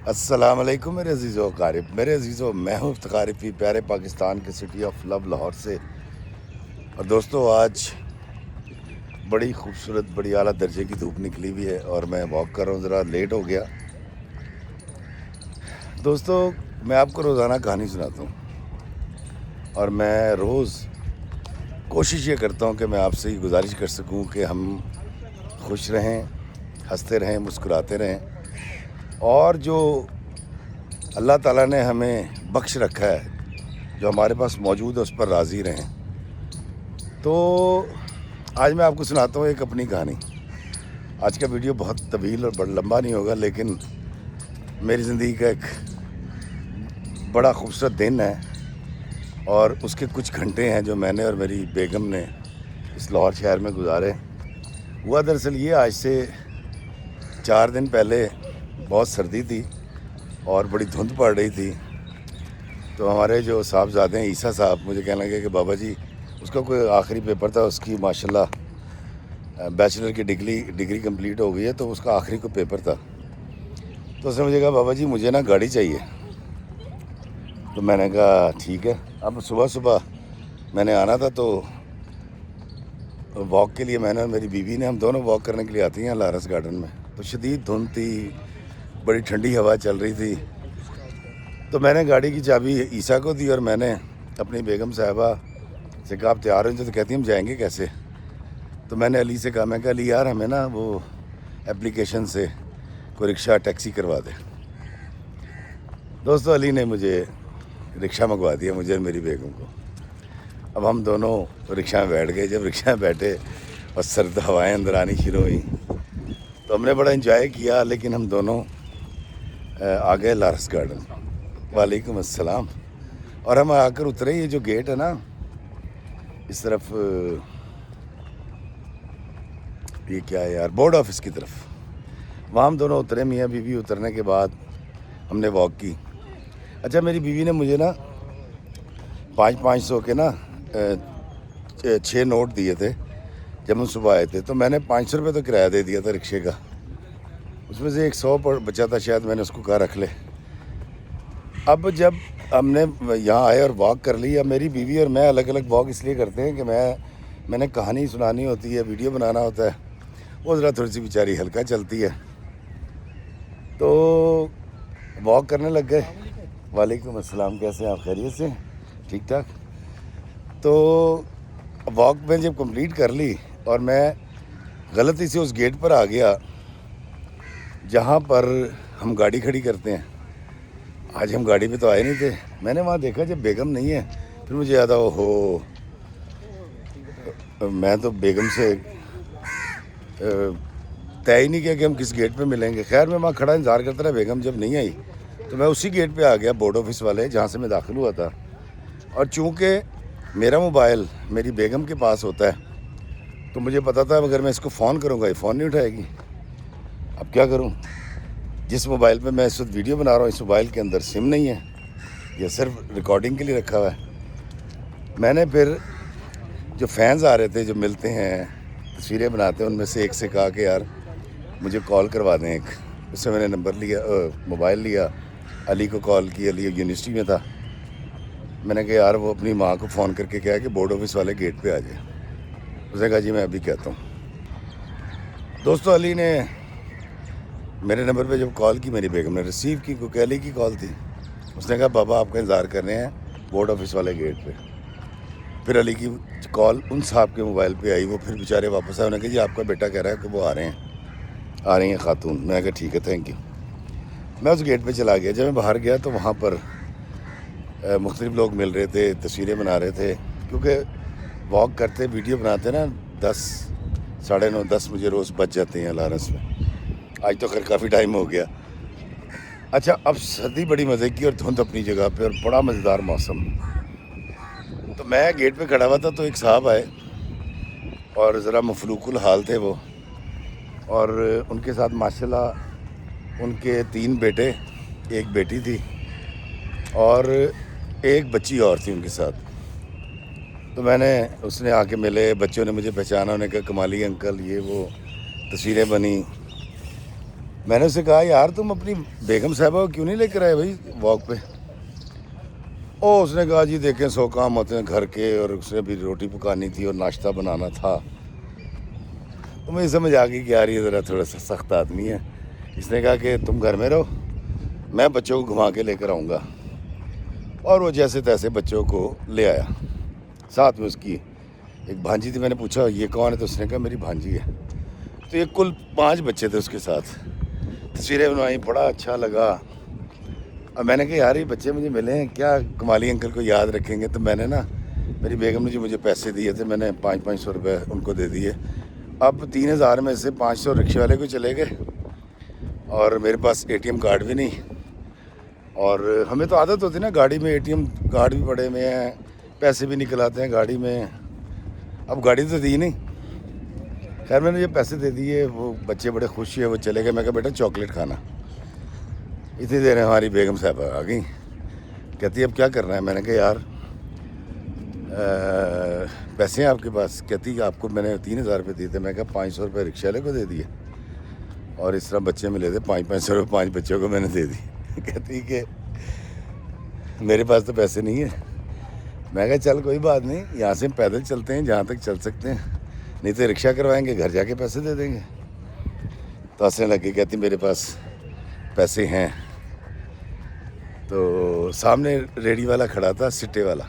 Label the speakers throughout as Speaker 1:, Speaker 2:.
Speaker 1: السلام علیکم میرے عزیزو اقارب، میرے عزیزو، میں ہوں افتخار فی پیارے پاکستان کے سٹی آف لو لاہور سے۔ اور دوستو، آج بڑی خوبصورت بڑی اعلیٰ درجے کی دھوپ نکلی ہوئی ہے اور میں واک کر رہا ہوں، ذرا لیٹ ہو گیا۔ دوستو، میں آپ کو روزانہ کہانی سناتا ہوں اور میں روز کوشش یہ کرتا ہوں کہ میں آپ سے یہ گزارش کر سکوں کہ ہم خوش رہیں، ہنستے رہیں، مسکراتے رہیں، اور جو اللہ تعالیٰ نے ہمیں بخش رکھا ہے، جو ہمارے پاس موجود ہے، اس پر راضی رہیں۔ تو آج میں آپ کو سناتا ہوں ایک اپنی کہانی۔ آج کا ویڈیو بہت طویل اور بڑا لمبا نہیں ہوگا، لیکن میری زندگی کا ایک بڑا خوبصورت دن ہے اور اس کے کچھ گھنٹے ہیں جو میں نے اور میری بیگم نے اس لاہور شہر میں گزارے۔ ہوا دراصل یہ، آج سے 4 دن پہلے بہت سردی تھی اور بڑی دھند پڑ رہی تھی، تو ہمارے جو صاحبزادے ہیں عیسیٰ صاحب مجھے کہنے لگے کہ بابا جی، اس کا کوئی آخری پیپر تھا، اس کی ماشاءاللہ بیچلر کی ڈگری کمپلیٹ ہو گئی ہے، تو اس کا آخری کو پیپر تھا۔ تو اس نے مجھے کہا بابا جی مجھے نا گاڑی چاہیے۔ تو میں نے کہا ٹھیک ہے۔ اب صبح میں نے آنا تھا، تو واک کے لیے میں نے اور میری بیوی نے، ہم دونوں واک کرنے کے لیے آتی ہیں لارنس گارڈن میں۔ تو شدید دھند تھی، بڑی ٹھنڈی ہوا چل رہی تھی، تو میں نے گاڑی کی چابی عیسیٰ کو دی اور میں نے اپنی بیگم صاحبہ سے کہا آپ تیار ہو؟ تو کہتی ہم جائیں گے کیسے؟ تو میں نے علی سے کہا، میں کہا علی یار ہمیں نا وہ اپلیکیشن سے کوئی رکشہ ٹیکسی کروا دے۔ دوستو، علی نے مجھے رکشہ منگوا دیا، مجھے اور میری بیگم کو۔ اب ہم دونوں رکشہ میں بیٹھ گئے۔ جب رکشہ میں بیٹھے اور سرد ہوائیں اندر آنی شروع ہوئیں تو ہم نے بڑا انجوائے کیا، لیکن ہم دونوں آ گئے لارنس گارڈن۔ وعلیکم السلام۔ اور ہم آ کر اترے، یہ جو گیٹ ہے نا اس طرف، یہ کیا ہے یار، بورڈ آفس کی طرف، وہاں ہم دونوں اترے، میاں بیوی۔ اترنے کے بعد ہم نے واک کی۔ اچھا، میری بیوی نے مجھے نا 500 کے نا 6 نوٹ دیے تھے جب ہم صبح آئے تھے، تو میں نے 500 روپے تو کرایہ دے دیا تھا رکشے کا، اس میں سے ایک 100 بچا تھا، شاید میں نے اس کو کہا رکھ لے۔ اب جب ہم نے یہاں آئے اور واک کر لی، اب میری بیوی اور میں الگ الگ واک اس لیے کرتے ہیں کہ میں نے کہانی سنانی ہوتی ہے، ویڈیو بنانا ہوتا ہے، وہ ذرا تھوڑی سی بیچاری ہلکا چلتی ہے، تو واک کرنے لگ گئے۔ وعلیکم السلام، کیسے ہیں آپ؟ خیریت سے؟ ٹھیک ٹھاک۔ تو واک میں جب کمپلیٹ کر لی اور میں غلطی سے اس گیٹ پر آ گیا جہاں پر ہم گاڑی کھڑی کرتے ہیں۔ آج ہم گاڑی پہ تو آئے نہیں تھے، میں نے وہاں دیکھا جب بیگم نہیں ہے، پھر مجھے یاد آیا ہو میں تو بیگم سے طے ہی نہیں کیا کہ ہم کس گیٹ پہ ملیں گے۔ خیر میں وہاں کھڑا انتظار کرتا رہا، بیگم جب نہیں آئی تو میں اسی گیٹ پہ آ گیا، بورڈ آفس والے جہاں سے میں داخل ہوا تھا۔ اور چونکہ میرا موبائل میری بیگم کے پاس ہوتا ہے تو مجھے پتا تھا اگر میں اس کو فون کروں گا یہ فون نہیں اٹھائے گی۔ اب کیا کروں؟ جس موبائل پہ میں اس وقت ویڈیو بنا رہا ہوں، اس موبائل کے اندر سم نہیں ہے، یہ صرف ریکارڈنگ کے لیے رکھا ہوا ہے۔ میں نے پھر جو فینز آ رہے تھے، جو ملتے ہیں، تصویریں بناتے ہیں، ان میں سے ایک سے کہا کہ یار مجھے کال کروا دیں ایک۔ اس سے میں نے نمبر لیا، موبائل لیا، علی کو کال کی، علی یونیورسٹی میں تھا۔ میں نے کہا یار وہ اپنی ماں کو فون کر کے کہا کہ بورڈ آفس والے گیٹ پہ آ جائے۔ اس نے کہا جی میں ابھی کہتا ہوں۔ دوستو، علی نے میرے نمبر پہ جب کال کی، میری بیگم نے ریسیو کی، کیونکہ علی کی کال تھی۔ اس نے کہا بابا آپ کا انتظار کر رہے ہیں بورڈ آفس والے گیٹ پہ۔ پھر علی کی کال ان صاحب کے موبائل پہ آئی، وہ پھر بیچارے واپس آئے، انہوں نے کہا جی آپ کا بیٹا کہہ رہا ہے کہ وہ آ رہی ہیں خاتون۔ میں نے کہا ٹھیک ہے، تھینک یو۔ میں اس گیٹ پہ چلا گیا۔ جب میں باہر گیا تو وہاں پر مختلف لوگ مل رہے تھے، تصویریں بنا رہے تھے، کیونکہ واک کرتے ویڈیو بناتے نا 10 ساڑھے 9 10 مجھے روز بچ جاتے ہیں لارنس میں۔ آج تو خیر کافی ٹائم ہو گیا۔ اچھا، اب سردی بڑی مزے کی اور دھند اپنی جگہ پہ اور بڑا مزیدار موسم۔ تو میں گیٹ پہ کھڑا ہوا تھا تو ایک صاحب آئے اور ذرا مفلوق الحال تھے وہ، اور ان کے ساتھ ماشاءاللہ ان کے 3 بیٹے، ایک بیٹی تھی اور ایک بچی اور تھی ان کے ساتھ۔ تو اس نے آ کے ملے، بچوں نے مجھے پہچانا، انہوں نے کہا کمالی انکل، یہ وہ، تصویریں بنی۔ میں نے اسے کہا یار تم اپنی بیگم صاحبہ کو کیوں نہیں لے کر آئے بھائی واک پہ؟ اس نے کہا جی دیکھیں 100 کام ہوتے ہیں گھر کے، اور اسے بھی روٹی پکانی تھی اور ناشتہ بنانا تھا۔ تو مجھے سمجھ آ گئی کہ یار یہ ذرا تھوڑا سا سخت آدمی ہے۔ اس نے کہا کہ تم گھر میں رہو، میں بچوں کو گھما کے لے کر آؤں گا، اور وہ جیسے تیسے بچوں کو لے آیا۔ ساتھ میں اس کی ایک بھانجی تھی۔ میں نے پوچھا یہ کون ہے؟ تو اس نے کہا میری بھانجی ہے۔ تو یہ کل 5 بچے تھے اس کے ساتھ۔ تصویریں بنوائی، بڑا اچھا لگا۔ اب میں نے کہا یار یہ بچے مجھے ملے ہیں، کیا کمالی انکل کو یاد رکھیں گے؟ تو میں نے نا، میری بیگم نے جو مجھے پیسے دیے تھے، میں نے 500 روپے ان کو دے دیے۔ اب 3000 میں سے 500 رکشے والے کو چلے گئے، اور میرے پاس ATM کارڈ بھی نہیں۔ اور ہمیں تو عادت ہوتی ہے نا، گاڑی میں ATM کارڈ بھی پڑے ہوئے ہیں، پیسے بھی نکل آتے ہیں گاڑی میں۔ اب گاڑی تو دی نہیں، خیر میں نے یہ پیسے دے دیے۔ وہ بچے بڑے خوش ہوئے، وہ چلے گئے۔ میں کہا بیٹا چاکلیٹ کھانا۔ اتنی دیر ہماری بیگم صاحبہ آ گئیں، کہتی اب کیا کرنا ہے؟ میں نے کہا یار پیسے ہیں آپ کے پاس؟ کہتی آپ کو میں نے 3000 روپے دیے تھے۔ میں کہا 500 روپے رکشے والے کو دے دیے، اور اس طرح بچے ملے تھے 500 روپے 5 بچوں کو میں نے دے دی۔ کہتی کہ میرے پاس تو پیسے نہیں ہیں۔ میں کہا چل کوئی بات نہیں، یہاں سے پیدل چلتے ہیں جہاں تک چل سکتے ہیں، نہیں تو رکشہ کروائیں گے، گھر جا کے پیسے دے دیں گے۔ تو ہنسنے لگی، کہتی میرے پاس پیسے ہیں۔ تو سامنے ریڈی والا کھڑا تھا، سٹے والا۔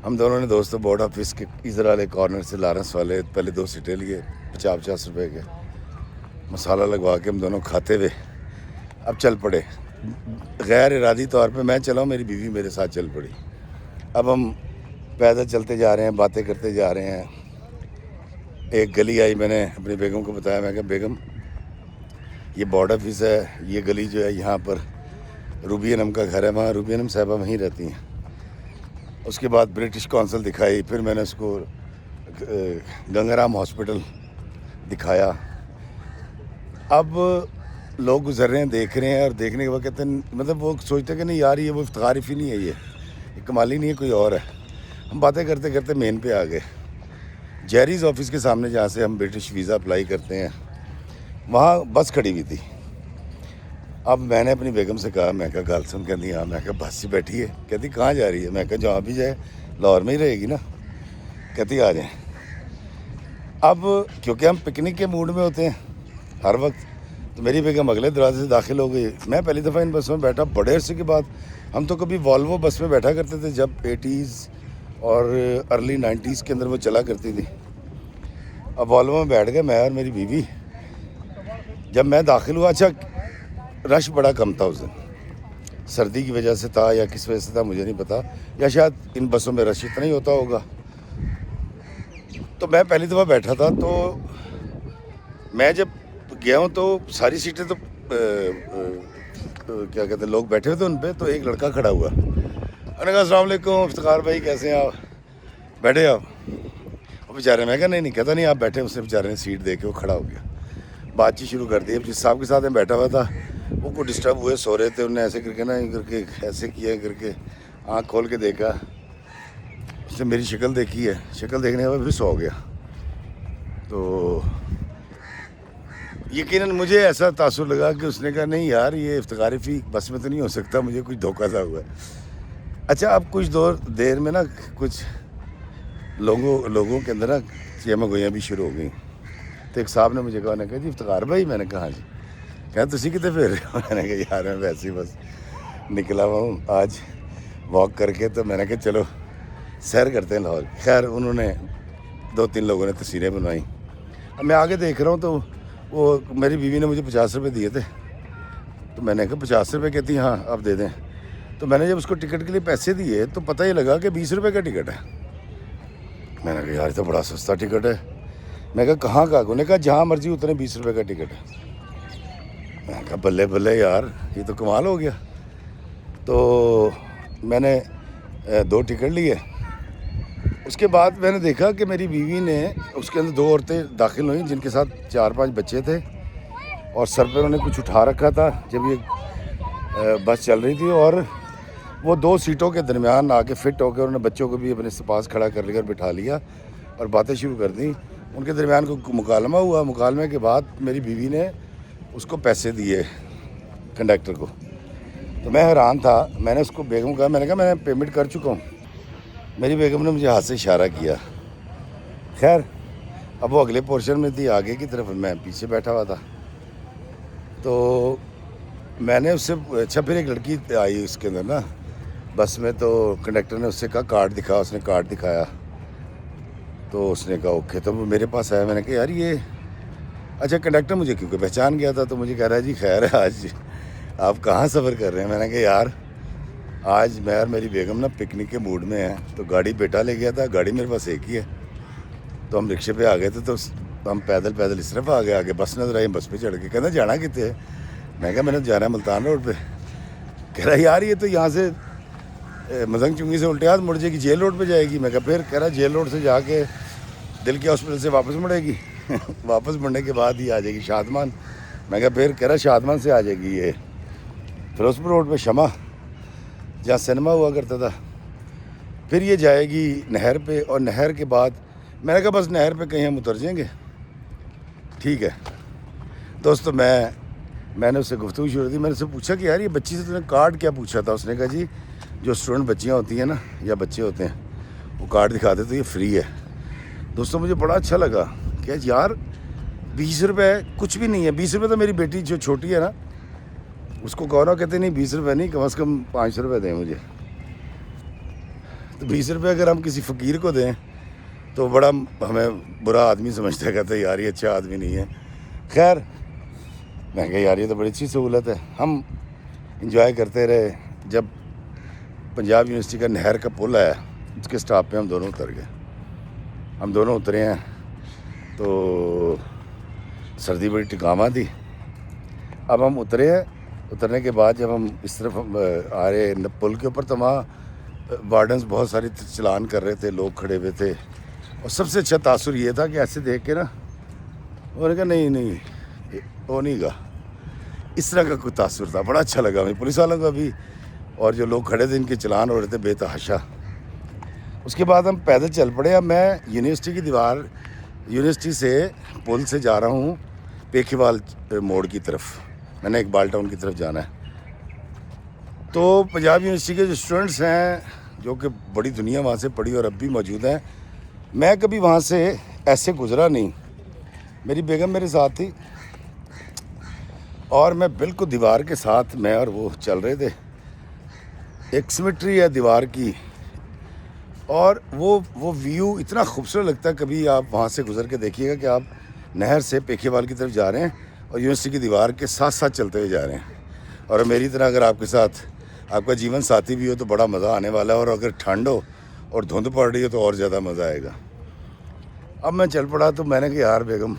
Speaker 1: ہم دونوں نے دوستوں بورڈ آفس کے ادھر والے کارنر سے لارنس والے پہلے 2 سٹے لیے 50 روپے کے، مسالہ لگوا کے ہم دونوں کھاتے ہوئے اب چل پڑے۔ غیر ارادی طور پہ میں چلا ہوں، میری بیوی میرے ساتھ چل پڑی۔ اب ہم پیدل چلتے جا رہے ہیں، باتیں کرتے جا رہے ہیں۔ ایک گلی آئی، میں نے اپنی بیگم کو بتایا، میں کہا بیگم یہ بورڈ آفس ہے، یہ گلی جو ہے یہاں پر روبی انم کا گھر ہے، وہاں روبی انم صاحبہ وہیں رہتی ہیں۔ اس کے بعد برٹش کونسل دکھائی، پھر میں نے اس کو گنگا رام ہاسپٹل دکھایا۔ اب لوگ گزر رہے ہیں، دیکھ رہے ہیں، اور دیکھنے کے بعد کہتے ہیں، مطلب وہ سوچتے ہیں کہ نہیں یار یہ وہ افتخارف ہی نہیں ہے، یہ کمالی نہیں ہے، کوئی اور ہے۔ ہم باتیں کرتے کرتے مین پہ آ گئے، جیریز آفس کے سامنے، جہاں سے ہم برٹش ویزا اپلائی کرتے ہیں، وہاں بس کھڑی ہوئی تھی۔ اب میں نے اپنی بیگم سے کہا، میں کہا گال سن، کہتی ہاں۔ میں کہا بس سے بیٹھی ہے؟ کہتی کہاں جا رہی ہے؟ میں کہا جہاں بھی جائے لاہور میں ہی رہے گی نا۔ کہتی آ جائیں۔ اب کیونکہ ہم پکنک کے موڈ میں ہوتے ہیں ہر وقت، تو میری بیگم اگلے دروازے سے داخل ہو گئی۔ میں پہلی دفعہ ان بسوں میں بیٹھا بڑے عرصے کے بعد۔ ہم تو کبھی والوو بس میں بیٹھا کرتے تھے جب 80s اور ارلی 90s کے اندر وہ چلا کرتی تھی۔ اب والوو میں بیٹھ گئے میں اور میری بیوی۔ جب میں داخل ہوا، اچھا رش بڑا کم تھا اس دن، سردی کی وجہ سے تھا یا کس وجہ سے تھا مجھے نہیں پتا، یا شاید ان بسوں میں رش اتنا ہی ہوتا ہوگا۔ تو میں پہلی دفعہ بیٹھا تھا، تو میں جب گیا ہوں تو ساری سیٹیں تو کیا کہتے ہیں لوگ بیٹھے ہوئے تھے ان پہ، تو ایک لڑکا کھڑا ہوا۔ میں نے کہا السلام علیکم افتخار بھائی، کیسے ہیں آپ؟ بیٹھے آپ؟ وہ بیچارے، میں کہا نہیں کہتا نہیں آپ بیٹھے۔ اس نے بیچارے نے سیٹ دے کے وہ کھڑا ہو گیا، بات چیت شروع کر دی۔ اب جس صاحب کے ساتھ میں بیٹھا ہوا تھا وہ کو ڈسٹرب ہوئے، سو رہے تھے، انہوں نے ایسے کر کے نا کر کے ایسے کیا کر کے آنکھ کھول کے دیکھا، اس نے میری شکل دیکھی ہے، شکل دیکھنے کے بعد پھر سو گیا۔ تو یقیناً مجھے ایسا تاثر لگا کہ اس نے کہا نہیں یار یہ افتخاری فی بس میں تو نہیں ہو سکتا، مجھے کچھ دھوکہ سا ہوا ہے۔ اچھا اب کچھ دیر میں نا کچھ لوگوں کے اندر نا چیمہ گوئیاں بھی شروع ہو گئیں۔ تو ایک صاحب نے مجھے کہا جی افتخار بھائی؟ میں نے کہا ہاں جی۔ کہا تسی کتنے پھر رہے ہو؟ میں نے کہا یار میں ویسے ہی بس نکلا ہوا ہوں آج واک کر کے، تو میں نے کہا چلو سیر کرتے ہیں لاہور۔ خیر انہوں نے 2-3 لوگوں نے تصویریں بنوائیں۔ اب میں آگے دیکھ رہا ہوں تو وہ میری بیوی نے مجھے 50 روپے دیے تھے، تو میں نے کہا 50 روپے؟ کہتی ہاں آپ دے دیں۔ تو میں نے جب اس کو ٹکٹ کے لیے پیسے دیے تو پتہ ہی لگا کہ 20 روپے کا ٹکٹ ہے۔ میں نے کہا یار تو بڑا سستا ٹکٹ ہے۔ میں کہا کہاں کا؟ انہوں نے کہا جہاں مرضی اتنے 20 روپے کا ٹکٹ ہے۔ میں کہا بلے بلے یار یہ تو کمال ہو گیا۔ تو میں نے 2 ٹکٹ لیے۔ اس کے بعد میں نے دیکھا کہ میری بیوی نے، اس کے اندر 2 عورتیں داخل ہوئیں جن کے ساتھ 4-5 بچے تھے، اور سر پہ انہوں نے کچھ اٹھا رکھا تھا جب یہ بس چل رہی تھی، اور وہ 2 سیٹوں کے درمیان آ کے فٹ ہو کے انہوں نے بچوں کو بھی اپنے پاس کھڑا کر کر بٹھا لیا اور باتیں شروع کر دیں۔ ان کے درمیان کو مکالمہ ہوا۔ مکالمے کے بعد میری بیوی نے اس کو پیسے دیے کنڈکٹر کو. تو میں حیران تھا. میں نے اس کو بیگم کہا, میں نے کہا میں نے پیمنٹ کر چکا ہوں. میری بیگم نے مجھے ہاتھ سے اشارہ کیا. خیر اب وہ اگلے پورشن میں تھی, آگے کی طرف, میں پیچھے بیٹھا ہوا تھا. تو میں نے اس سے اچھا, پھر ایک لڑکی آئی اس کے اندر نا بس میں, تو کنڈکٹر نے اس سے کہا کارڈ دکھا. اس نے کارڈ دکھایا تو اس نے کہا اوکے. تو وہ میرے پاس آیا. میں نے کہا یار یہ اچھا کنڈکٹر مجھے کیونکہ پہچان گیا تھا, تو مجھے کہہ رہا ہے جی خیر ہے, آج آپ کہاں سفر کر رہے ہیں؟ میں نے کہا یار آج میں اور میری بیگم نا پکنک کے موڈ میں ہیں. تو گاڑی بیٹا لے گیا تھا, گاڑی میرے پاس ایک ہی ہے. تو ہم رکشے پہ آ گئے تھے, تو ہم پیدل اس طرف آ گئے. آگے بس نظر آئی, بس پہ چڑھ کے کہنا جانا کتنے ہے؟ میں کہا میں نے جانا ہے ملتان روڈ پہ. کہہ رہا یار یہ تو یہاں سے مزنگ چنگی سے الٹے ہاتھ مڑ جائے گی, جیل روڈ پہ جائے گی. میں کہا پھر کہہ رہا جیل روڈ سے جا کے دل کے ہاسپٹل سے واپس مڑے گی. واپس مڑنے کے بعد ہی آ جائے گی شادمان. میں کہا پھر کہہ رہا شادمان سے آ جائے گی یہ فیروزپور روڈ پہ شمع جہاں سنیما ہوا کرتا تھا, پھر یہ جائے گی نہر پہ, اور نہر کے بعد میں نے کہا بس نہر پہ کہیں ہم اتر جائیں گے. ٹھیک ہے دوستو, میں نے اس سے گفتگو شروع کی. میں نے اس سے پوچھا کہ یار یہ بچی سے تو نے کارڈ کیا پوچھا تھا؟ اس نے کہا جی جو اسٹوڈنٹ بچیاں ہوتی ہیں نا یا بچے ہوتے ہیں وہ کارڈ دکھاتے تو یہ فری ہے. دوستو مجھے بڑا اچھا لگا کہ یار 20 روپے کچھ بھی نہیں ہے. 20 روپے تو میری بیٹی جو چھوٹی ہے نا اس کو کہو نا, کہتے نہیں 20 روپے نہیں, کم از کم 500 روپے دیں مجھے. تو 20 روپے اگر ہم کسی فقیر کو دیں تو بڑا ہمیں برا آدمی سمجھتا ہے, کہتے ہیں یار یہ اچھا آدمی نہیں ہے. خیر میں کہا یار یہ تو بڑی اچھی سہولت ہے. ہم انجوائے کرتے رہے. جب پنجاب یونیورسٹی کا نہر کا پل آیا اس کے سٹاپ پہ ہم دونوں اتر گئے. ہم دونوں اترے ہیں تو سردی بڑی ٹکاواں تھی. اب ہم اترے ہیں. اترنے کے بعد جب ہم اس طرف آ رہے پل کے اوپر, تو وہاں وارڈنز بہت ساری چلان کر رہے تھے, لوگ کھڑے ہوئے تھے. اور سب سے اچھا تاثر یہ تھا کہ ایسے دیکھ کے نا انہوں نے کہا نہیں وہ نہیں گا, اس طرح کا کوئی تاثر تھا. بڑا اچھا لگا مجھے پولیس والوں کا بھی, اور جو لوگ کھڑے تھے ان کے چلان ہو رہے تھے بے تحاشا. اس کے بعد ہم پیدل چل پڑے. اب میں یونیورسٹی کی دیوار, یونیورسٹی سے پل سے جا رہا ہوں پیکھیوال موڑ کی طرف. میں نے اقبال ٹاؤن کی طرف جانا ہے. تو پنجاب یونیورسٹی کے جو اسٹوڈنٹس ہیں جو کہ بڑی دنیا وہاں سے پڑھی اور اب بھی موجود ہیں, میں کبھی وہاں سے ایسے گزرا نہیں. میری بیگم میرے ساتھ تھی اور میں بالکل دیوار کے ساتھ, میں اور وہ چل رہے تھے. ایک سیمیٹری ہے دیوار کی, اور وہ ویو اتنا خوبصورت لگتا ہے. کبھی آپ وہاں سے گزر کے دیکھیے گا کہ آپ نہر سے پیکھیوال کی طرف جا رہے ہیں اور یونیورسٹی کی دیوار کے ساتھ ساتھ چلتے ہوئے جا رہے ہیں. اور میری طرح اگر آپ کے ساتھ آپ کا جیون ساتھی بھی ہو تو بڑا مزہ آنے والا ہے. اور اگر ٹھنڈ ہو اور دھند پڑ رہی ہو تو اور زیادہ مزہ آئے گا. اب میں چل پڑا تو میں نے کہا یار بیگم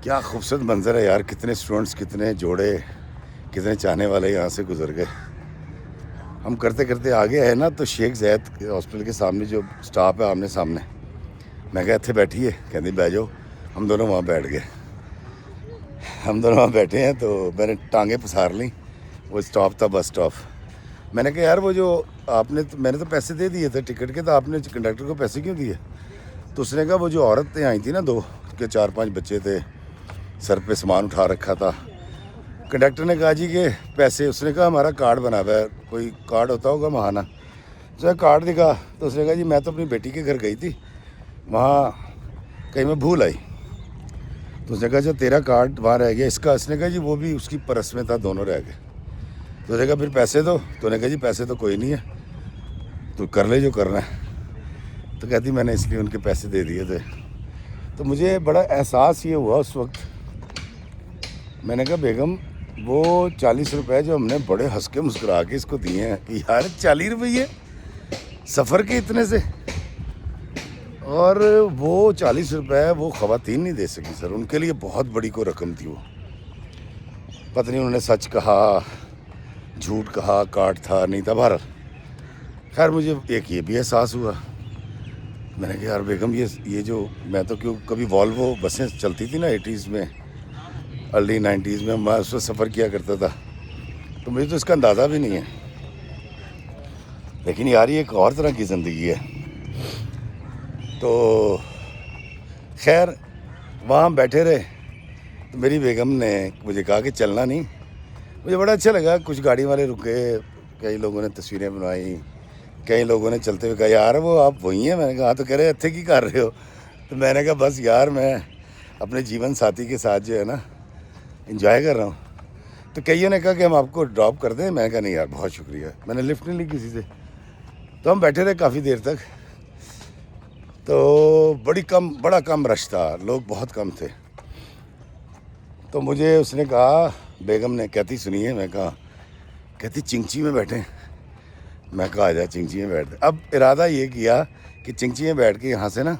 Speaker 1: کیا خوبصورت منظر ہے یار, کتنے اسٹوڈنٹس, کتنے جوڑے, کتنے چاہنے والے یہاں سے گزر گئے. ہم کرتے کرتے آگے آئے نا تو شیخ زید ہاسپٹل کے سامنے جو سٹاپ ہے آمنے سامنے, میں کہا اتنے بیٹھیے, کہتے بیٹھ جاؤ. ہم دونوں وہاں بیٹھ گئے. ہم دونوں وہاں بیٹھے ہیں تو میں نے ٹانگیں پسار لیں. وہ سٹاپ تھا بس سٹاپ. میں نے کہا یار وہ جو آپ نے, میں نے تو پیسے دے دیے تھے ٹکٹ کے, تو آپ نے کنڈکٹر کو پیسے کیوں دیے؟ تو اس نے کہا وہ جو عورتیں آئی تھیں نا, 2 کے 4-5 بچے تھے, سر پہ سامان اٹھا رکھا تھا. کنڈکٹر نے کہا جی کہ پیسے, اس نے کہا ہمارا کارڈ بنا ہوا ہے, کوئی کارڈ ہوتا ہوگا ماہانہ. اس نے کارڈ دکھا تو اس نے کہا جی میں تو اپنی بیٹی کے گھر گئی تھی, وہاں کہیں میں بھول آئی. تو اس نے کہا جو تیرا کارڈ وہاں رہ گیا, اس کا, اس نے کہا جی وہ بھی اس کی پرس میں تھا, دونوں رہ گئے. تو اس نے کہا پھر پیسے دو. تو نے کہا جی پیسے تو کوئی نہیں ہے, تو کر لے جو کرنا ہے. تو کہتی میں نے اس لیے ان کے پیسے دے دیے تھے. تو مجھے بڑا احساس یہ ہوا اس وقت. میں نے کہا بیگم وہ 40 روپے جو ہم نے بڑے ہنس کے مسکرا کے اس کو دیے ہیں کہ یار 40 روپیے سفر کے اتنے سے, اور وہ 40 روپے وہ خواتین نہیں دے سکی سر. ان کے لیے بہت بڑی کوئی رقم تھی وہ. پتہ نہیں انہوں نے سچ کہا, جھوٹ کہا, کارڈ تھا نہیں تھا, بہرحال. خیر مجھے ایک یہ بھی احساس ہوا. میں نے کہا یار بیگم یہ جو, میں تو کیوں کبھی والوو بسیں چلتی تھی نا 80s میں, ارلی 90s میں, میں اس وقت سفر کیا کرتا تھا, تو مجھے تو اس کا اندازہ بھی نہیں ہے. لیکن یار یہ ایک اور طرح کی زندگی ہے. تو خیر وہاں بیٹھے رہے. تو میری بیگم نے مجھے کہا کہ چلنا نہیں. مجھے بڑا اچھا لگا. کچھ گاڑی والے رکے, کئی لوگوں نے تصویریں بنوائی, کئی لوگوں نے چلتے ہوئے کہا یار وہ آپ وہی ہیں. میں نے کہا ہاں. تو کہہ رہے اتنے کی کر رہے ہو. تو میں نے کہا بس یار میں اپنے جیون ساتھی کے ساتھ جو ہے نا انجوائے کر رہا ہوں. تو کئیوں نے کہا کہ ہم آپ کو ڈراپ کر دیں. میں نے کہا نہیں یار بہت شکریہ. میں نے لفٹ نہیں لی کسی سے. تو ہم بیٹھے رہے کافی دیر تک. تو بڑا کم رش تھا, لوگ بہت کم تھے. تو مجھے اس نے کہا, بیگم نے, کہتی سنیے. میں کہا, کہتی چنگچی میں بیٹھیں. میں کہا آجا چنگچی میں بیٹھتے. اب ارادہ یہ کیا کہ چنگچی میں بیٹھ کے یہاں سے نا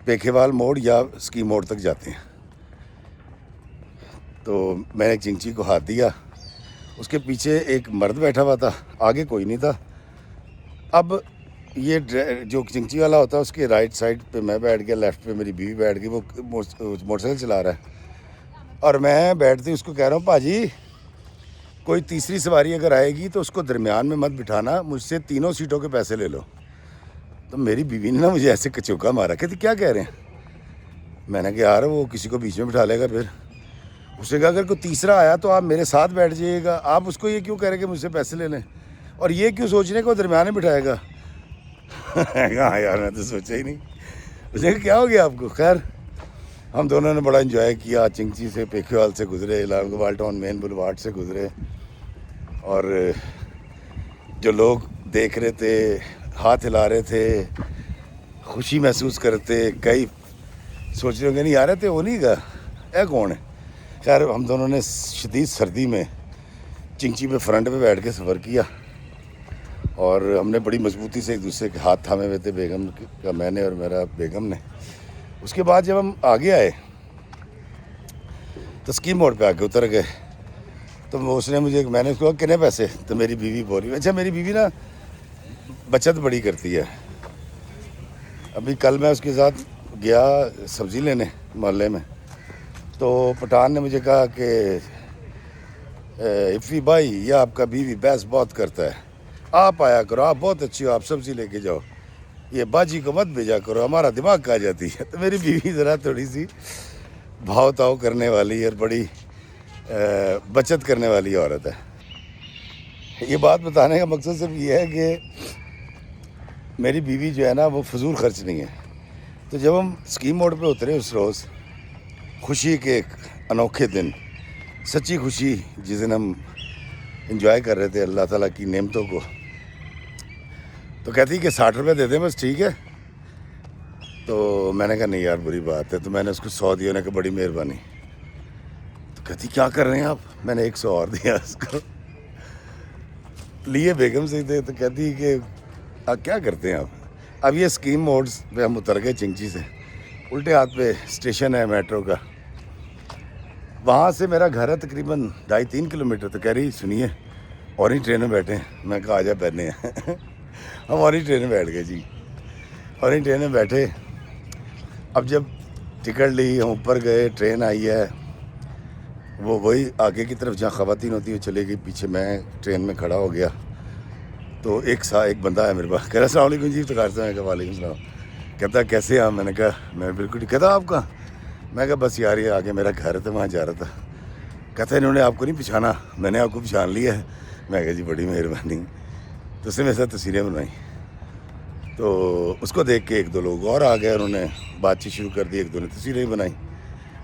Speaker 1: پیکھے وال موڑ یا اسکیم موڑ تک جاتے ہیں. تو میں نے چنگچی کو ہاتھ دیا. اس کے پیچھے ایک مرد بیٹھا ہوا تھا, آگے کوئی نہیں تھا. اب یہ جو چنگچی والا ہوتا ہے اس کے رائٹ سائڈ پہ میں بیٹھ گیا, لیفٹ پہ میری بیوی بیٹھ گئی. وہ موٹر سائیکل چلا رہا ہے اور میں بیٹھتی اس کو کہہ رہا ہوں پاجی کوئی تیسری سواری اگر آئے گی تو اس کو درمیان میں مت بٹھانا, مجھ سے تینوں سیٹوں کے پیسے لے لو. تو میری بیوی نے نا مجھے ایسے کچوکا مارا. کہتی کیا کہہ رہے ہیں؟ میں نے کہا یار وہ کسی کو بیچ میں بٹھا لے گا. پھر اس نے کہا اگر کوئی تیسرا آیا تو آپ میرے ساتھ بیٹھ جائیے گا. آپ اس کو یہ کیوں کہہ رہے کہ مجھ سے پیسے لے لیں, اور یہ کیوں سوچنے کو درمیان میں بٹھائے گا. ہاں یار میں تو سوچا ہی نہیں. اس نے کہا کیا ہو گیا آپ کو. خیر ہم دونوں نے بڑا انجوائے کیا. چنگچی سے پیکھے وال سے گزرے, لال ٹاؤن مین بلواڈ سے گزرے, اور جو لوگ دیکھ رہے تھے, ہاتھ ہلا رہے تھے, خوشی محسوس کرتے. کئی سوچ رہے ہوں گے نہیں آ رہے تھے وہ نہیں گا اے کون ہے. خیر ہم دونوں نے شدید سردی میں چنگچی پہ فرنٹ پہ بیٹھ کے سفر کیا, اور ہم نے بڑی مضبوطی سے ایک دوسرے کے ہاتھ تھامے ہوئے تھے, بیگم کا میں نے اور میرا بیگم نے. اس کے بعد جب ہم آگے آئے تو اسکیم موڑ پہ آ کے اتر گئے. تو اس نے مجھے, میں نے اس کو کہا کتنے پیسے. تو میری بیوی بولی, اچھا میری بیوی نا بچت بڑی کرتی ہے. ابھی کل میں اس کے ساتھ گیا سبزی لینے محلے میں, تو پٹھان نے مجھے کہا کہ افی بھائی یہ آپ کا بیوی بحث بہت کرتا ہے, آپ آیا کرو, آپ بہت اچھی ہو, آپ سبزی لے کے جاؤ, یہ باجی کو مت بھیجا کرو, ہمارا دماغ کھا جاتی ہے. تو میری بیوی ذرا تھوڑی سی بھاؤ تاؤ کرنے والی اور بڑی بچت کرنے والی عورت ہے. یہ بات بتانے کا مقصد صرف یہ ہے کہ میری بیوی جو ہے نا وہ فضول خرچ نہیں ہے. تو جب ہم اسکیم موڑ پہ اترے اس روز, خوشی کے ایک انوکھے دن, سچی خوشی جس دن ہم انجوائے کر رہے تھے اللہ تعالیٰ کی نعمتوں کو, تو کہتی کہ 60 روپے دے دیں بس ٹھیک ہے. تو میں نے کہا نہیں یار بری بات ہے. تو میں نے اس کو 100 دیا. نے کہا بڑی مہربانی. تو کہتی کیا کر رہے ہیں آپ. میں نے 100 اور دیا اس کو, لیے بیگم سے تھے. تو کہتی کہ آپ کیا کرتے ہیں آپ. اب یہ اسکیم موڈز پہ ہم اتر گئے چنگچی سے, الٹے ہاتھ پہ اسٹیشن ہے میٹرو کا, وہاں سے میرا گھر ہے تقریباً 2.5-3 کلومیٹر. تو کہہ رہی سنیے اور ہی ٹرین میں بیٹھیں. میں کہا آجا بیٹھنے ہیں. ہم اور ہی ٹرین میں بیٹھ گئے جی, اور ہی ٹرین میں بیٹھے. اب جب ٹکٹ لی, ہم اوپر گئے, ٹرین آئی ہے, وہی آگے کی طرف جہاں خواتین ہوتی ہے چلے گئی, پیچھے میں ٹرین میں کھڑا ہو گیا. تو ایک بندہ ہے میرے پاس, کہہ رہا السلام علیکم جی. تو کہا میں کہا وعلیکم السلام. کہتا کیسے ہیں. میں نے کہا میں بالکل. کہتا آپ کہاں. میں کہا بس یار یہ آگے میرا گھر ہے تو وہاں جا رہا تھا. کہتا انہوں نے آپ کو نہیں پہچانا. میں نے آپ کو پہچان لیا ہے. میں کہا جی بڑی مہربانی. تو اس نے میرے ساتھ تصویریں بنوائی. تو اس کو دیکھ کے 1-2 لوگ اور آ گئے, انہوں نے بات چیت شروع کر دی, 1-2 نے تصویریں بنائی.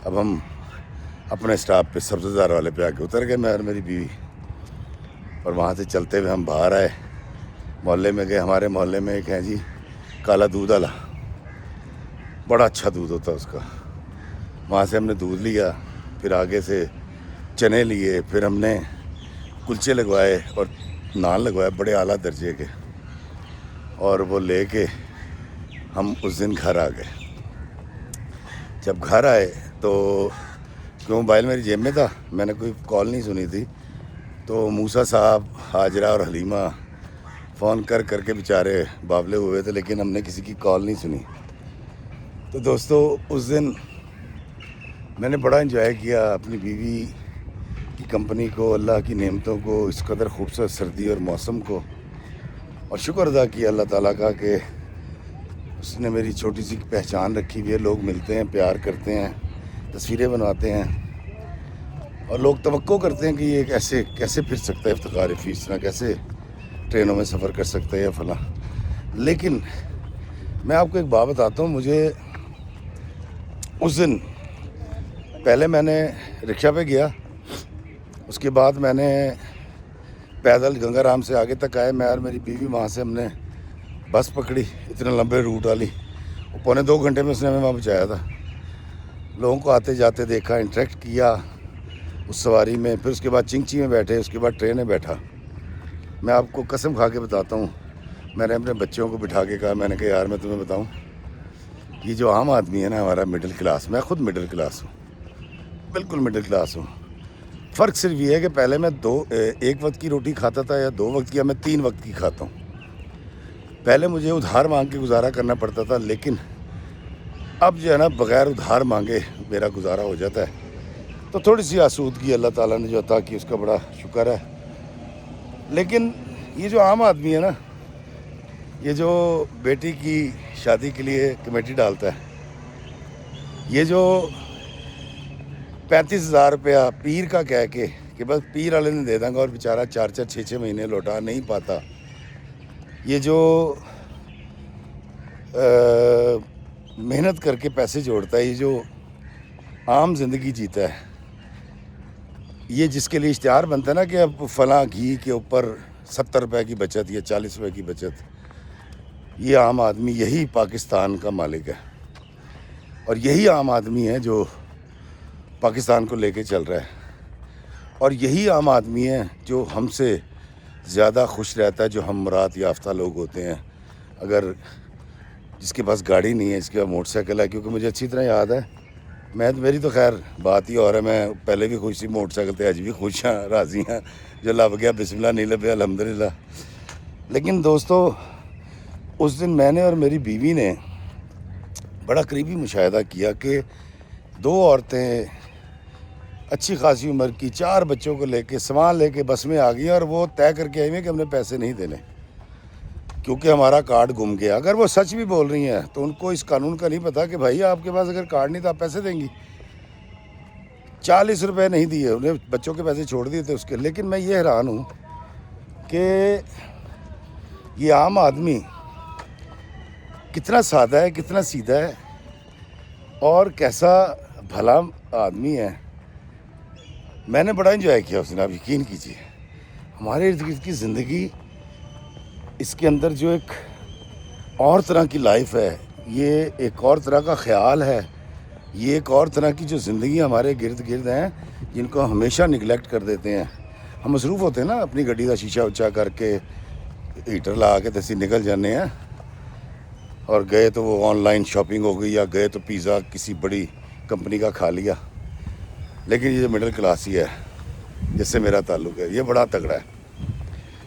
Speaker 1: اب ہم اپنے اسٹاپ پہ سبز زار والے پہ آ کے اتر گئے, میں اور میری بیوی. اور وہاں سے چلتے ہوئے ہم باہر آئے, محلے میں گئے. ہمارے محلے میں ایک ہے جی کالا دودھ والا, بڑا اچھا دودھ ہوتا ہے اس کا. وہاں سے ہم نے دودھ لیا, پھر آگے سے چنے لیے, پھر ہم نے کلچے لگوائے اور نان لگوائے بڑے اعلیٰ درجے کے, اور وہ لے کے ہم اس دن گھر آ گئے. جب گھر آئے تو کیوں موبائل میری جیب میں تھا, میں نے کوئی کال نہیں سنی تھی. تو موسیٰ صاحب, حاجرہ اور حلیمہ فون کر کے بیچارے بابلے ہوئے تھے, لیکن ہم نے کسی کی کال نہیں سنی. تو دوستو اس دن میں نے بڑا انجوائے کیا اپنی بیوی کی کمپنی کو, اللہ کی نعمتوں کو, اس قدر خوبصورت سردی اور موسم کو, اور شکر ادا کیا اللہ تعالیٰ کا کہ اس نے میری چھوٹی سی پہچان رکھی ہوئی ہے. لوگ ملتے ہیں, پیار کرتے ہیں, تصویریں بنواتے ہیں. اور لوگ توقع کرتے ہیں کہ یہ کیسے پھر سکتا ہے افتخار فی اس طرح، کیسے ٹرینوں میں سفر کر سکتا ہے یا فلاں. لیکن میں آپ کو ایک بات بتاتا ہوں. مجھے اس دن پہلے میں نے رکشہ پہ گیا، اس کے بعد میں نے پیدل گنگا رام سے آگے تک آئے. میں اور میری بیوی وہاں سے ہم نے بس پکڑی، اتنے لمبے روٹ والی. 1.25 گھنٹے میں اس نے ہمیں وہاں پہنچایا تھا. لوگوں کو آتے جاتے دیکھا، انٹریکٹ کیا اس سواری میں. پھر اس کے بعد چنگچی میں بیٹھے، اس کے بعد ٹرین میں بیٹھا. میں آپ کو قسم کھا کے بتاتا ہوں، میں نے اپنے بچوں کو بٹھا کے کہا، میں نے کہا یار میں تمہیں بتاؤں، یہ جو عام آدمی ہے نا ہمارا مڈل کلاس، میں خود مڈل کلاس ہوں، بالکل مڈل کلاس ہوں. فرق صرف یہ ہے کہ پہلے میں 1 وقت کی روٹی کھاتا تھا یا 2 وقت کی، یا میں 3 وقت کی کھاتا ہوں. پہلے مجھے ادھار مانگ کے گزارا کرنا پڑتا تھا، لیکن اب جو ہے نا بغیر ادھار مانگے میرا گزارا ہو جاتا ہے. تو تھوڑی سی آسودگی اللہ تعالیٰ نے جو عطا کی اس کا بڑا شکر ہے. لیکن یہ جو عام آدمی ہے نا، یہ جو بیٹی کی شادی کے لیے کمیٹی ڈالتا ہے، یہ جو 35,000 روپیہ پیر کا کہہ کے کہ بس پیر والے نے دے دیں گا، اور بیچارہ 4 6 مہینے لوٹا نہیں پاتا، یہ جو محنت کر کے پیسے جوڑتا ہے، یہ جو عام زندگی جیتا ہے، یہ جس کے لیے اشتہار بنتا ہے نا کہ اب فلاں گھی کے اوپر 70 روپے کی بچت یا 40 روپے کی بچت، یہ عام آدمی، یہی پاکستان کا مالک ہے. اور یہی عام آدمی ہے جو پاکستان کو لے کے چل رہا ہے. اور یہی عام آدمی ہے جو ہم سے زیادہ خوش رہتا ہے، جو ہم مراد یافتہ لوگ ہوتے ہیں. اگر جس کے پاس گاڑی نہیں ہے، اس کے پاس موٹر سائیکل ہے، کیونکہ مجھے اچھی طرح یاد ہے، میری تو خیر بات ہی اور ہے، میں پہلے بھی خوش تھی موٹر سائیکل تے، آج بھی خوش ہیں، راضی ہیں. جو لب گیا بسم اللہ، نہیں لبیا الحمدللہ. لیکن دوستو، اس دن میں نے اور میری بیوی نے بڑا قریبی مشاہدہ کیا کہ 2 عورتیں اچھی خاصی عمر کی 4 بچوں کو لے کے سامان لے کے بس میں آ گئی ہیں، اور وہ طے کر کے آئی ہیں کہ ہم نے پیسے نہیں دینے کیونکہ ہمارا کارڈ گم گیا. اگر وہ سچ بھی بول رہی ہیں تو ان کو اس قانون کا نہیں پتا کہ بھائی آپ کے پاس اگر کارڈ نہیں تو آپ پیسے دیں گی. 40 روپے نہیں دیے انہیں، بچوں کے پیسے چھوڑ دیے تھے اس کے. لیکن میں یہ حیران ہوں کہ یہ عام آدمی کتنا سادہ ہے، کتنا سیدھا ہے، اور کیسا بھلا آدمی ہے. میں نے بڑا انجوائے کیا اس دن، آپ یقین کیجیے. ہمارے ارد گرد کی زندگی، اس کے اندر جو ایک اور طرح کی لائف ہے، یہ ایک اور طرح کا خیال ہے، یہ ایک اور طرح کی جو زندگی ہمارے گرد گرد ہیں، جن کو ہمیشہ نگلیکٹ کر دیتے ہیں. ہم مصروف ہوتے ہیں نا اپنی گڈی کا شیشہ اونچا کر کے، ہیٹر لا کے تیسی نکل جانے ہیں، اور گئے تو وہ آن لائن شاپنگ ہو گئی، یا گئے تو پیزا کسی بڑی کمپنی کا کھا لیا. لیکن یہ جو مڈل کلاس ہی ہے جس سے میرا تعلق ہے، یہ بڑا تگڑا ہے.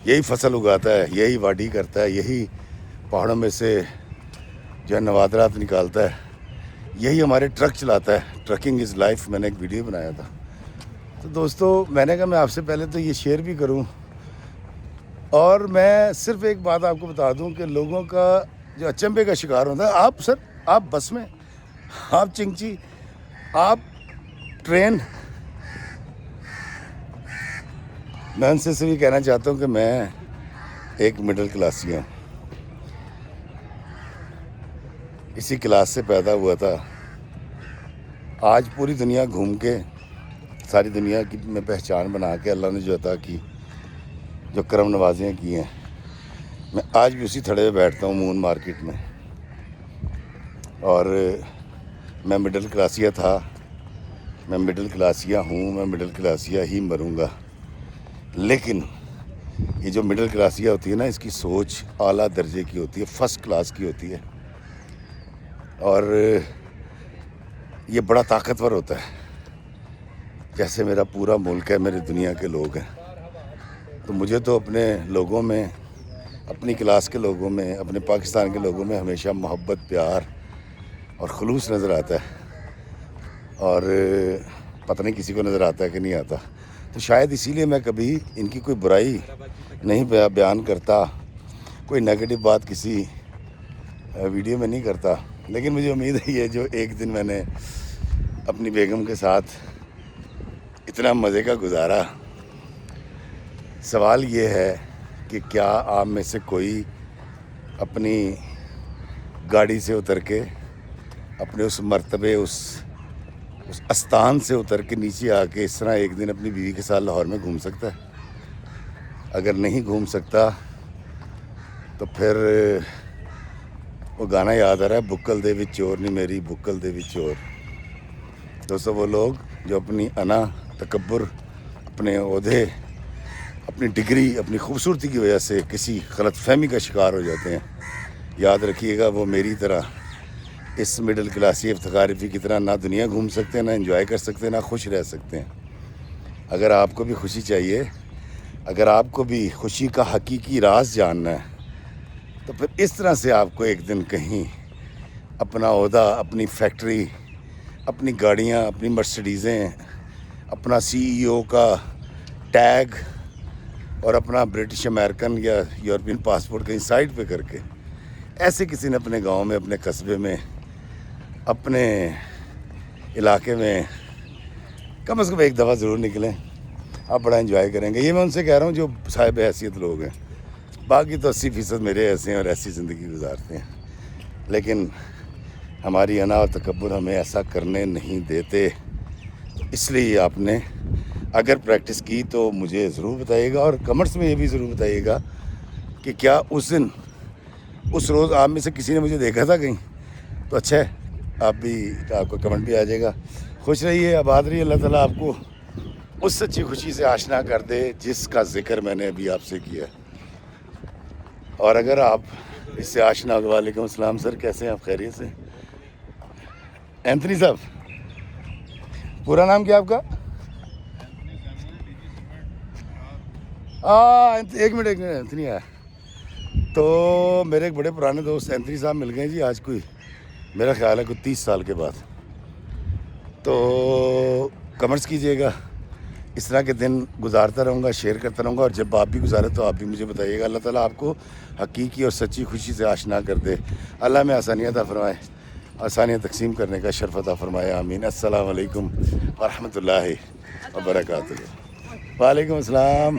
Speaker 1: یہی فصل اگاتا ہے، یہی واڈی کرتا ہے، یہی پہاڑوں میں سے جو ہے نوادرات نکالتا ہے، یہی ہمارے ٹرک چلاتا ہے. ٹرکنگ از لائف، میں نے ایک ویڈیو بنایا تھا. تو دوستو، میں نے کہا میں آپ سے پہلے تو یہ شیئر بھی کروں، اور میں صرف ایک بات آپ کو بتا دوں کہ لوگوں کا جو اچنبے کا شکار ہوتا ہے، آپ بس میں، آپ چنگچی، آپ ٹرین. میں ان سے صرف کہنا چاہتا ہوں کہ میں ایک مڈل کلاسی ہوں، اسی کلاس سے پیدا ہوا تھا. آج پوری دنیا گھوم کے، ساری دنیا کی میں پہچان بنا کے اللہ نے جو عطا کی، جو کرم نوازیاں کی ہیں، میں آج بھی اسی تھڑے پہ بیٹھتا ہوں مون مارکیٹ میں. اور میں مڈل کلاسیہ تھا، میں مڈل کلاسیہ ہوں، میں مڈل کلاسیہ ہی مروں گا. لیکن یہ جو مڈل کلاسیہ ہوتی ہے نا، اس کی سوچ اعلیٰ درجے کی ہوتی ہے، فرسٹ کلاس کی ہوتی ہے، اور یہ بڑا طاقتور ہوتا ہے. جیسے میرا پورا ملک ہے، میری دنیا کے لوگ ہیں، تو مجھے تو اپنے لوگوں میں، اپنی کلاس کے لوگوں میں، اپنے پاکستان کے لوگوں میں ہمیشہ محبت، پیار اور خلوص نظر آتا ہے. اور پتہ نہیں کسی کو نظر آتا ہے کہ نہیں آتا. تو شاید اسی لیے میں کبھی ان کی کوئی برائی نہیں بیان کرتا، کوئی نیگیٹو بات کسی ویڈیو میں نہیں کرتا. لیکن مجھے امید ہے یہ جو ایک دن میں نے اپنی بیگم کے ساتھ اتنا مزے کا گزارا. سوال یہ ہے کہ کیا آپ میں سے کوئی اپنی گاڑی سے اتر کے اپنے اس مرتبے اس استان سے اتر کے نیچے آ کے اس طرح ایک دن اپنی بیوی کے ساتھ لاہور میں گھوم سکتا ہے؟ اگر نہیں گھوم سکتا تو پھر وہ گانا یاد آ رہا ہے, بکل دے وچ چور نہیں میری بکل دے وچ چور. دوستو وہ لوگ جو اپنی انا, تکبر, اپنے عہدے, اپنی ڈگری, اپنی خوبصورتی کی وجہ سے کسی غلط فہمی کا شکار ہو جاتے ہیں, یاد رکھیے گا وہ میری طرح اس مڈل کلاسی افتخاری کی طرح نہ دنیا گھوم سکتے ہیں, نہ انجوائے کر سکتے ہیں, نہ خوش رہ سکتے ہیں. اگر آپ کو بھی خوشی چاہیے, اگر آپ کو بھی خوشی کا حقیقی راز جاننا ہے, تو پھر اس طرح سے آپ کو ایک دن کہیں اپنا عہدہ, اپنی فیکٹری, اپنی گاڑیاں, اپنی مرسڈیزیں, اپنا CEO کا ٹیگ اور اپنا برٹش امریکن یا یورپین پاسپورٹ کہیں سائڈ پہ کر کے ایسے کسی نے اپنے گاؤں میں, اپنے قصبے میں, اپنے علاقے میں کم از کم ایک دفعہ ضرور نکلیں. آپ بڑا انجوائے کریں گے. یہ میں ان سے کہہ رہا ہوں جو صاحب حیثیت لوگ ہیں. باقی تو 80% میرے ایسے ہیں اور ایسی زندگی گزارتے ہیں, لیکن ہماری انا اور تکبر ہمیں ایسا کرنے نہیں دیتے. اس لیے آپ نے اگر پریکٹس کی تو مجھے ضرور بتائیے گا, اور کمنٹس میں یہ بھی ضرور بتائیے گا کہ کیا اس دن, اس روز آپ میں سے کسی نے مجھے دیکھا تھا کہیں. تو اچھا ہے, آپ کو کمنٹ بھی آ جائے گا. خوش رہیے, آباد رہیے. اللہ تعالیٰ آپ کو اس سچی خوشی سے آشنا کر دے جس کا ذکر میں نے ابھی آپ سے کیا. اور اگر آپ اس سے آشنا ہو, وعلیکم السلام سر, کیسے ہیں آپ؟ خیریت سے؟ اینتھنی صاحب, پورا نام کیا آپ کا؟ ایک منٹ اینتھنی آیا. تو میرے ایک بڑے پرانے دوست اینتھنی صاحب مل گئے جی آج, کوئی میرا خیال ہے کوئی 30 سال کے بعد. تو کمنٹس کیجیے گا, اس طرح کے دن گزارتا رہوں گا, شیئر کرتا رہوں گا, اور جب آپ بھی گزارے تو آپ بھی مجھے بتائیے گا. اللہ تعالیٰ آپ کو حقیقی اور سچی خوشی سے آشنا کر دے. اللہ میں آسانیاں عطا فرمائے, آسانیاں تقسیم کرنے کا شرف عطا فرمائے. آمین. السلام علیکم ورحمۃ اللہ وبرکاتہ. وعلیکم السلام.